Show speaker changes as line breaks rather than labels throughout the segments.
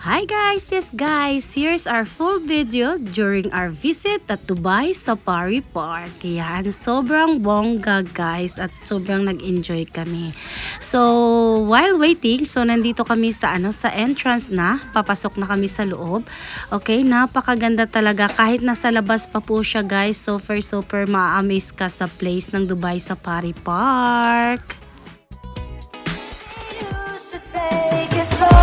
Hi guys! Yes guys, here's our full video during our visit at Dubai Safari Park. Yan, sobrang bongga guys at sobrang nag-enjoy kami. So, while waiting, so nandito kami sa sa entrance na, papasok na kami sa loob. Okay, napakaganda talaga kahit nasa labas pa po siya guys. Super ma-amaze ka sa place ng Dubai Safari Park.
You should take it slow.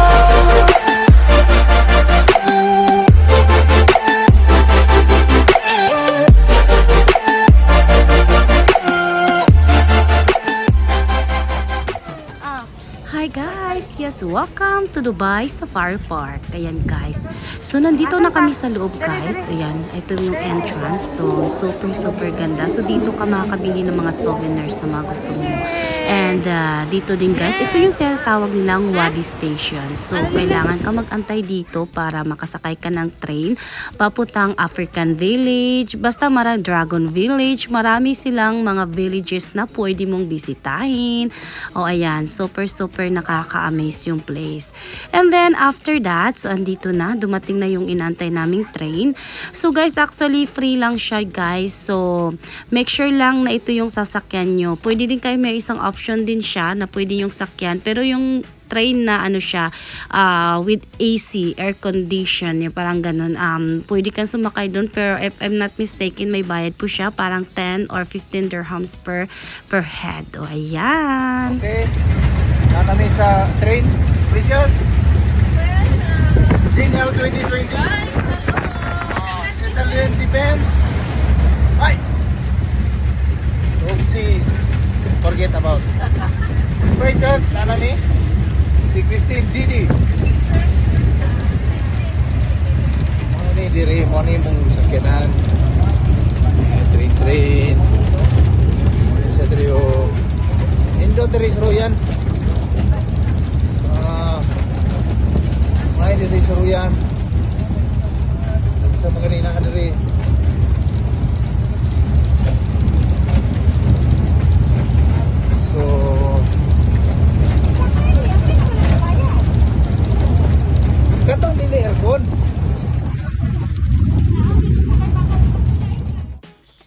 Hi guys! Yes, welcome to Dubai Safari Park. Ayan guys. So, nandito na kami sa loob guys. Ayan, ito yung entrance. So, super ganda. So, dito ka makakabili ng mga souvenirs na mga gusto mo. And, dito din guys, ito yung tinatawag nilang Wadi Station. So, kailangan ka mag-antay dito para makasakay ka ng train. Papuntang African Village. Basta Dragon Village. Marami silang mga villages na pwede mong bisitahin. O, ayan. Super nakaka-amaze yung place. And then, after that, so, andito na. Dumating na yung inantay naming train. So, guys, actually, free lang siya, guys. So, make sure lang na ito yung sasakyan nyo. Pwede din kayo, may isang option din siya na pwede yung sakyan. Pero yung train na siya with AC, air condition, yung parang ganun. Pwede kang sumakay doon, pero if I'm not mistaken, may bayad po siya, parang 10 or 15 dirhams per head. O, ayan.
Okay. Na kami sa train. Precious. GNL 2020. Settlement depends. Ay! Oopsie. Forget about. Precious. Na kami. Si Christine GD. Money diri. Money mong sakyanan. Train. Sa trio. Indo diri sa Royan. Ay, dito sa Ruyan. Sa mga rin na diri. So, katong dili aircon.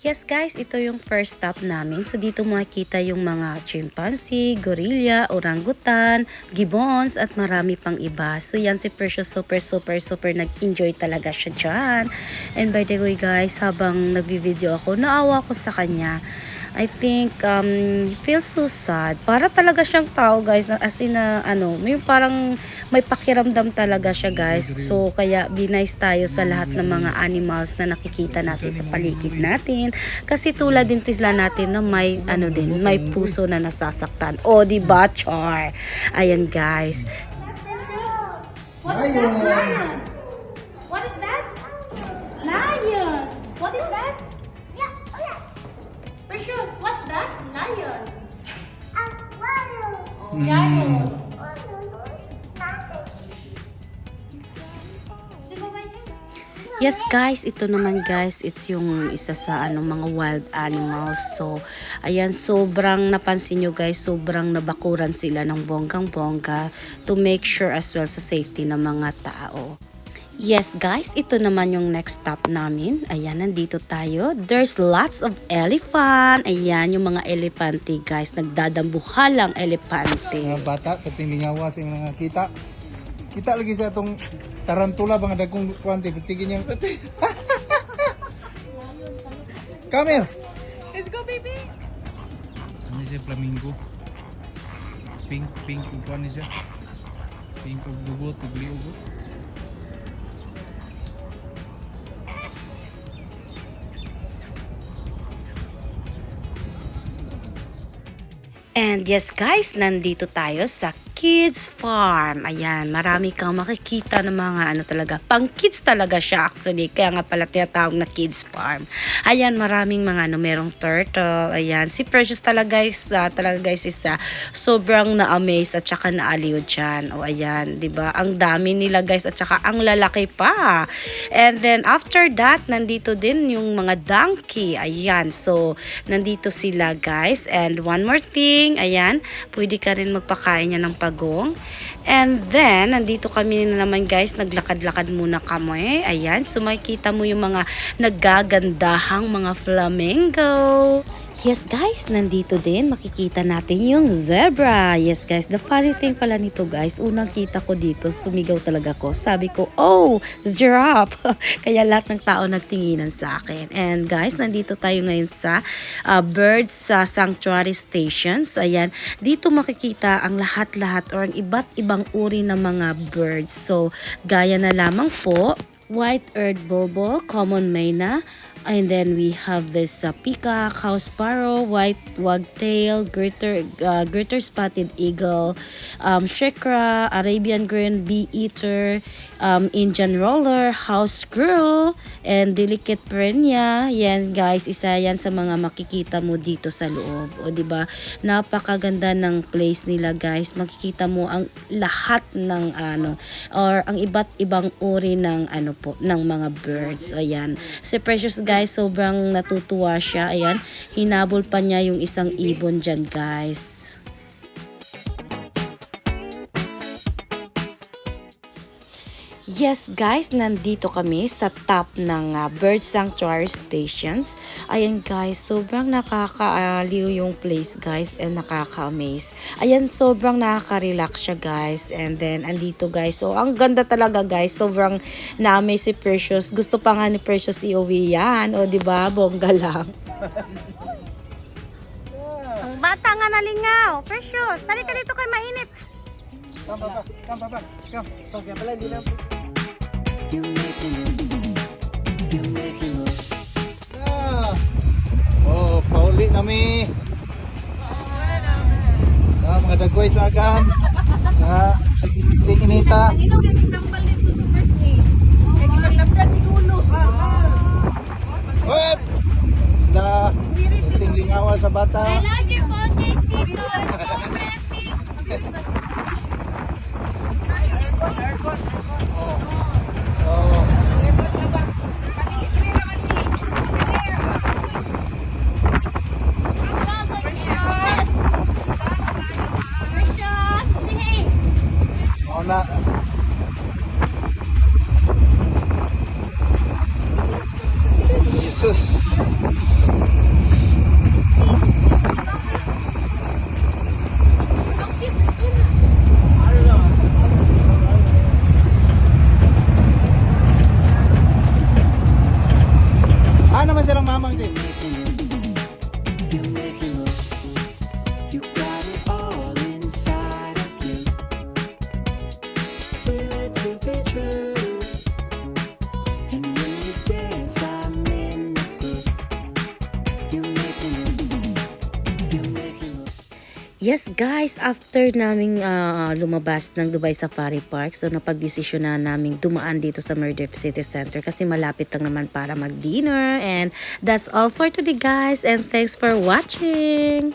Yes guys, ito yung first stop namin. So dito makikita yung mga chimpanzee, gorilla, orangutan, gibbons at marami pang iba. So yan si Precious super nag-enjoy talaga siya dyan. And by the way guys, habang nagvi-video ako, naawa ko sa kanya. I think feels so sad. Para talaga siyang tao guys, na as in may parang may pakiramdam talaga siya guys. So kaya be nice tayo sa lahat ng mga animals na nakikita natin sa paligid natin. Kasi tulad din sila natin na may may puso na nasasaktan. O di ba, Char? Ayan guys.
What is that? Lion. What is that? Lion. What is that? Yes. Precious, what's that? Lion. Lion. Oh, lion.
Yes guys, ito naman guys, it's yung isa sa mga wild animals. So, ayan, sobrang napansin nyo guys, sobrang nabakuran sila ng bonggang-bongga to make sure as well sa safety ng mga tao. Yes guys, ito naman yung next stop namin. Ayan, nandito tayo. There's lots of elephant. Ayan, yung mga elepante guys. Nagdadambuhalang elepante.
Mga bata, pati mingawa sa mga kita. Kita lagi sa itong tarantula, mga dagkong kuwanti. Patigin niyang... Come here!
Let's go, baby.
Ano siya, flamingo? Pink, kuwan siya. Pink, ugot, ugot.
And yes guys, nandito tayo sa Kids Farm. Ayan, marami kang makikita ng mga talaga, pang kids talaga siya actually. Kaya nga pala tinatawag na Kids Farm. Ayan, maraming mga merong turtle. Ayan, si Precious talaga guys, is sobrang na-amaze at saka naaliw dyan. O ayan, 'di ba? Ang dami nila guys at saka ang lalaki pa. And then after that, nandito din yung mga donkey. Ayan, so nandito sila guys. And one more thing, ayan, pwede ka rin magpakain niya ng pagong. And then, nandito kami na naman guys, naglakad-lakad muna kami. Ayan, so makikita mo yung mga naggagandahang mga flamingo. Yes guys, nandito din makikita natin yung zebra. Yes guys, the funny thing pala nito guys, unang kita ko dito, sumigaw talaga ko. Sabi ko, oh, giraffe. Kaya lahat ng tao nagtinginan sa akin. And guys, nandito tayo ngayon sa birds sa sanctuary stations. Ayan, dito makikita ang lahat-lahat or ang iba't ibang uri ng mga birds. So, gaya na lamang po, white-eared bulbul, common myna, and then we have this peacock, house sparrow, white wagtail, greater spotted eagle, shikra, Arabian green bee-eater, Indian roller, house squirrel, and delicate prenia. Yan guys, isa yan sa mga makikita mo dito sa loob. O di ba? Napakaganda ng place nila guys. Makikita mo ang lahat ng or ang iba't ibang uri ng ng mga birds. Ayan. Si Precious guys, sobrang natutuwa siya. Ayan, hinabol pa niya yung isang ibon dyan guys. Yes guys, nandito kami sa top ng bird sanctuary stations. Ayan guys, sobrang nakakaaliw yung place guys and nakaka-amaze. Ayan, sobrang nakaka-relax siya guys. And then, andito guys. So, ang ganda talaga guys. Sobrang na-amaze si Precious. Gusto pa nga ni Precious iuwi yan. O, diba? Bongga lang. Ang bata nga nalingaw. Precious, halika dito kay mainit.
Come, Papa. Come, Papa. Come. Okay, pala, hindi na. Oh, pauli kami. Mga dagway sa agan. Inita.
Ano yung itambal dito sa first aid? Kaya gimaglabdan ni Gulo.
What? Tinglingawa sa bata.
I love your photos, Tito. So happy.
Na. Jesus. Naman silang mamang din.
Yes guys, after naming lumabas ng Dubai Safari Park, so napagdesisyon na naming dumaan dito sa Maldives City Center kasi malapit lang naman para mag-dinner. And that's all for today guys, and thanks for watching!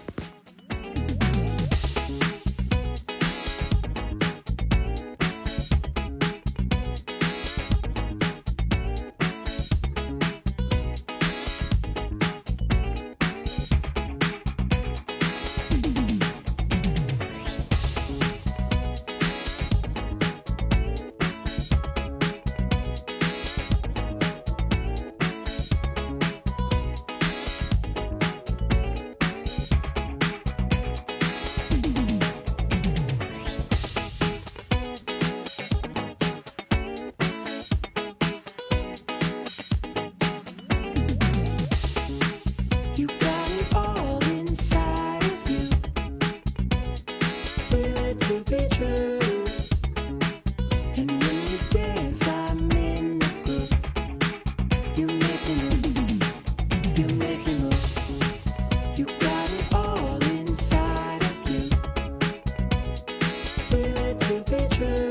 To be true.